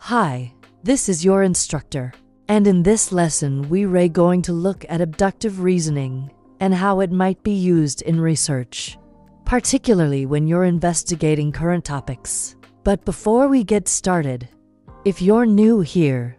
Hi, this is your instructor, and in this lesson we're going to look at abductive reasoning and how it might be used in research, particularly when you're investigating current topics. But before we get started, if you're new here,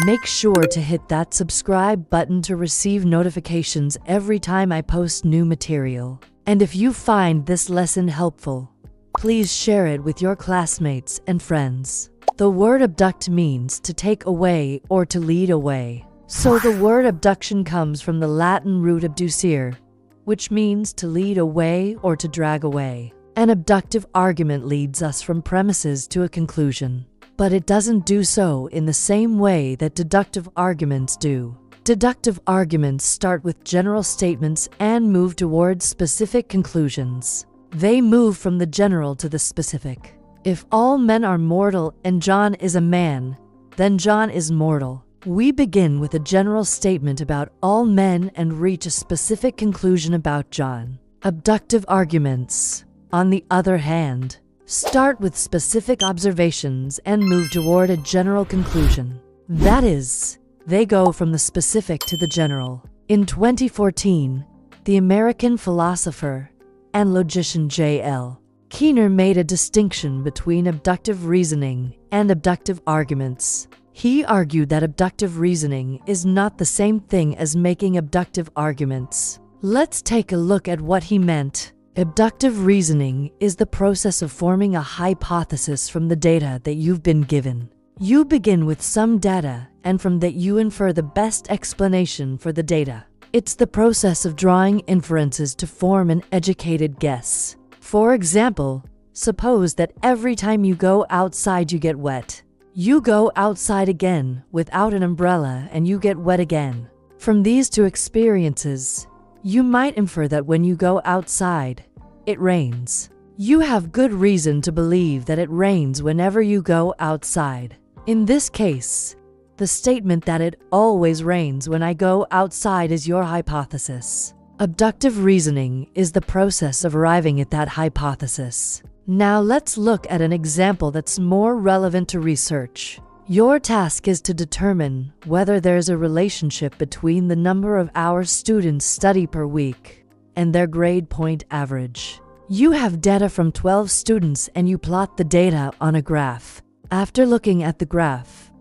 make sure to hit that subscribe button to receive notifications every time I post new material. And if you find this lesson helpful, please share it with your classmates and friends. The word abduct means to take away or to lead away. So the word abduction comes from the Latin root abducere, which means to lead away or to drag away. An abductive argument leads us from premises to a conclusion, but it doesn't do so in the same way that deductive arguments do. Deductive arguments start with general statements and move towards specific conclusions. They move from the general to the specific. If all men are mortal and John is a man, then John is mortal. We begin with a general statement about all men and reach a specific conclusion about John. Abductive arguments, on the other hand, start with specific observations and move toward a general conclusion. That is, they go from the specific to the general. In 2014, the American philosopher and logician J.L. Keener made a distinction between abductive reasoning and abductive arguments. He argued that abductive reasoning is not the same thing as making abductive arguments. Let's take a look at what he meant. Abductive reasoning is the process of forming a hypothesis from the data that you've been given. You begin with some data, and from that you infer the best explanation for the data. It's the process of drawing inferences to form an educated guess. For example, suppose that every time you go outside you get wet. You go outside again without an umbrella and you get wet again. From these two experiences, you might infer that when you go outside, it rains. You have good reason to believe that it rains whenever you go outside. In this case, the statement that it always rains when I go outside is your hypothesis. Abductive reasoning is the process of arriving at that hypothesis. Now let's look at an example that's more relevant to research. Your task is to determine whether there's a relationship between the number of hours students study per week and their grade point average. You have data from 12 students and you plot the data on a graph. After looking at the graph,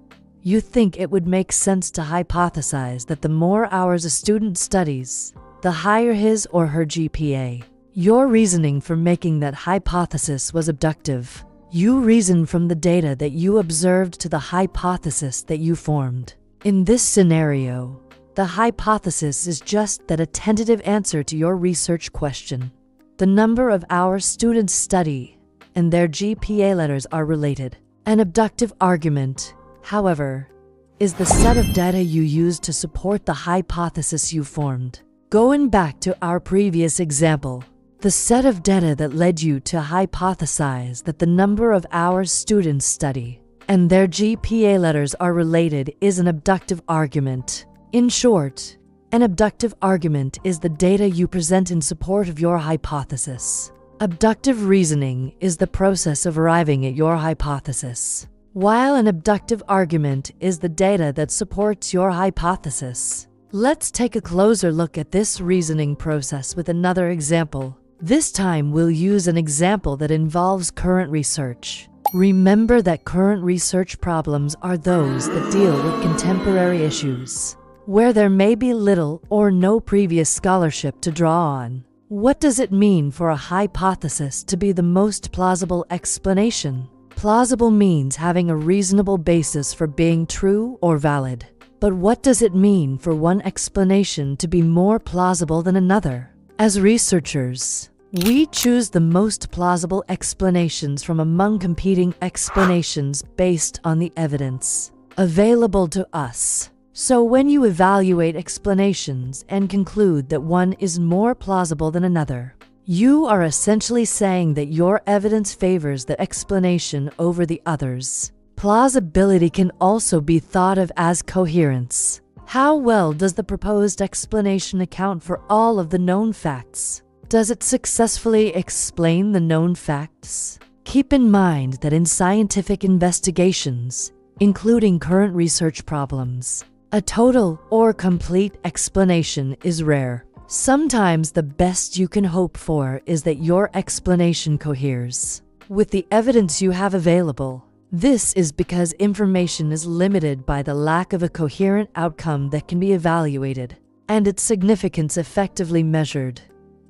you think it would make sense to hypothesize that the more hours a student studies, the higher his or her GPA. Your reasoning for making that hypothesis was abductive. You reasoned from the data that you observed to the hypothesis that you formed. In this scenario, the hypothesis is just that a tentative answer to your research question. The number of hours students study and their GPA letters are related. An abductive argument, however, is the set of data you use to support the hypothesis you formed. Going back to our previous example, the set of data that led you to hypothesize that the number of hours students study and their GPA letters are related is an abductive argument. In short, an abductive argument is the data you present in support of your hypothesis. Abductive reasoning is the process of arriving at your hypothesis, while an abductive argument is the data that supports your hypothesis. Let's take a closer look at this reasoning process with another example. This time we'll use an example that involves current research. Remember that current research problems are those that deal with contemporary issues, where there may be little or no previous scholarship to draw on. What does it mean for a hypothesis to be the most plausible explanation? Plausible means having a reasonable basis for being true or valid. But what does it mean for one explanation to be more plausible than another? As researchers, we choose the most plausible explanations from among competing explanations based on the evidence available to us. So when you evaluate explanations and conclude that one is more plausible than another, you are essentially saying that your evidence favors the explanation over the others. Plausibility can also be thought of as coherence. How well does the proposed explanation account for all of the known facts? Does it successfully explain the known facts? Keep in mind that in scientific investigations, including current research problems. A total or complete explanation is rare. Sometimes the best you can hope for is that your explanation coheres with the evidence you have available. This is because information is limited by the lack of a coherent outcome that can be evaluated and its significance effectively measured.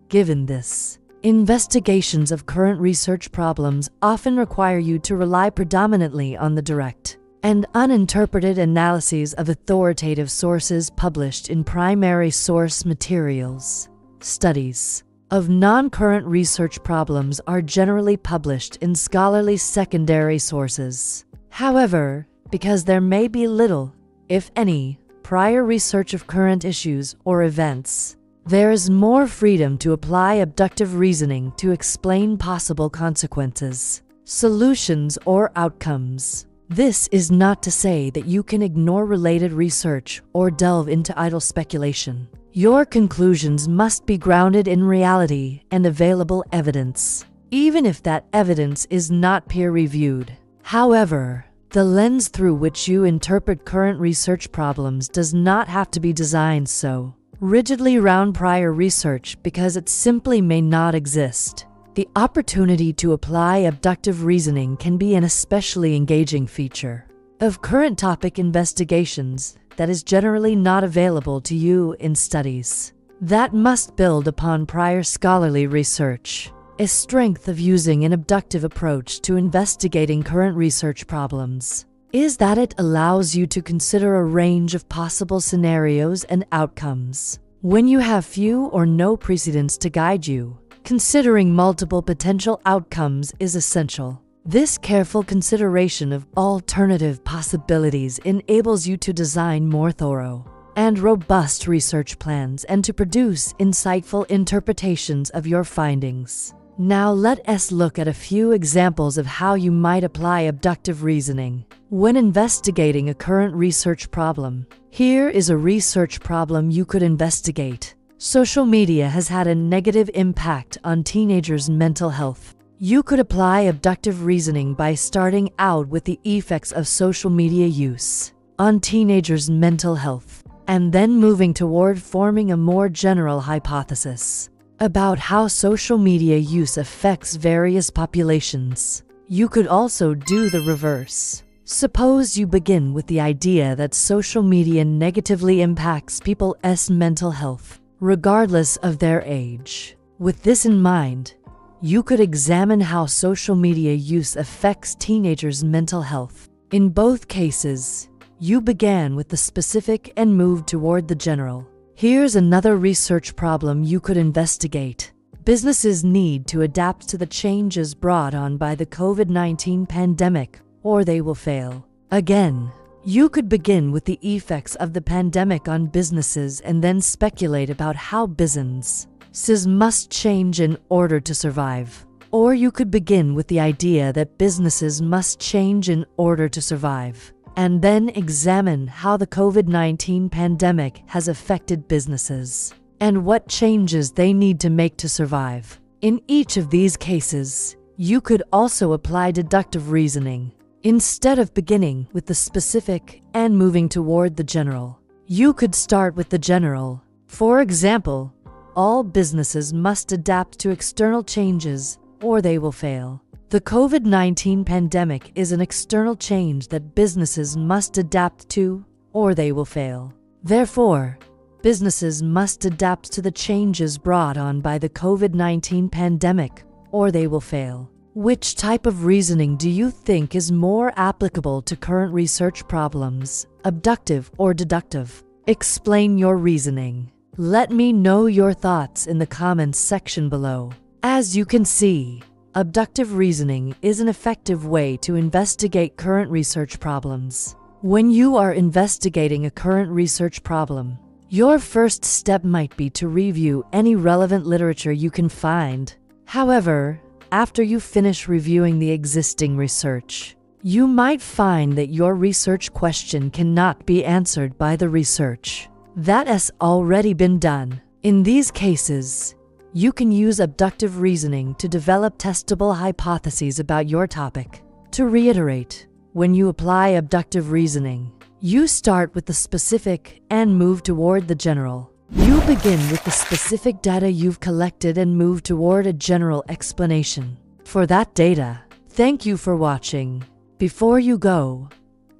Given this, investigations of current research problems often require you to rely predominantly on the direct and uninterpreted analyses of authoritative sources published in primary source materials. Studies of non-current research problems are generally published in scholarly secondary sources. However, because there may be little, if any, prior research of current issues or events, there is more freedom to apply abductive reasoning to explain possible consequences, solutions, or outcomes. This is not to say that you can ignore related research or delve into idle speculation. Your conclusions must be grounded in reality and available evidence, even if that evidence is not peer-reviewed. However, the lens through which you interpret current research problems does not have to be designed so rigidly around prior research because it simply may not exist. The opportunity to apply abductive reasoning can be an especially engaging feature of current topic investigations that is generally not available to you in studies that must build upon prior scholarly research. A strength of using an abductive approach to investigating current research problems is that it allows you to consider a range of possible scenarios and outcomes. When you have few or no precedents to guide you, considering multiple potential outcomes is essential. This careful consideration of alternative possibilities enables you to design more thorough and robust research plans and to produce insightful interpretations of your findings. Now let us look at a few examples of how you might apply abductive reasoning when investigating a current research problem. Here is a research problem you could investigate. Social media has had a negative impact on teenagers' mental health. You could apply abductive reasoning by starting out with the effects of social media use on teenagers' mental health, and then moving toward forming a more general hypothesis about how social media use affects various populations. You could also do the reverse. Suppose you begin with the idea that social media negatively impacts people's mental health, regardless of their age. With this in mind, you could examine how social media use affects teenagers' mental health. In both cases, you began with the specific and moved toward the general. Here's another research problem you could investigate. Businesses need to adapt to the changes brought on by the COVID-19 pandemic, or they will fail. Again, you could begin with the effects of the pandemic on businesses and then speculate about how businesses must change in order to survive. Or you could begin with the idea that businesses must change in order to survive, and then examine how the COVID-19 pandemic has affected businesses and what changes they need to make to survive. In each of these cases, you could also apply deductive reasoning. Instead of beginning with the specific and moving toward the general, you could start with the general. For example, all businesses must adapt to external changes or they will fail. The COVID-19 pandemic is an external change that businesses must adapt to or they will fail. Therefore, businesses must adapt to the changes brought on by the COVID-19 pandemic or they will fail. Which type of reasoning do you think is more applicable to current research problems, abductive or deductive? Explain your reasoning. Let me know your thoughts in the comments section below. As you can see, abductive reasoning is an effective way to investigate current research problems. When you are investigating a current research problem, your first step might be to review any relevant literature you can find. However, after you finish reviewing the existing research, you might find that your research question cannot be answered by the research that has already been done. In these cases, you can use abductive reasoning to develop testable hypotheses about your topic. To reiterate, When you apply abductive reasoning, you start with the specific and move toward the general. You begin with the specific data you've collected and move toward a general explanation for that data. Thank you for watching. Before you go,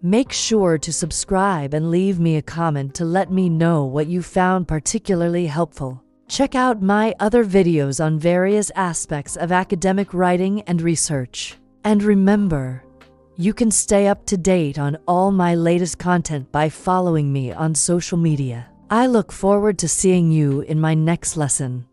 make sure to subscribe and leave me a comment to let me know what you found particularly helpful. Check out my other videos on various aspects of academic writing and research. And remember, you can stay up to date on all my latest content by following me on social media. I look forward to seeing you in my next lesson.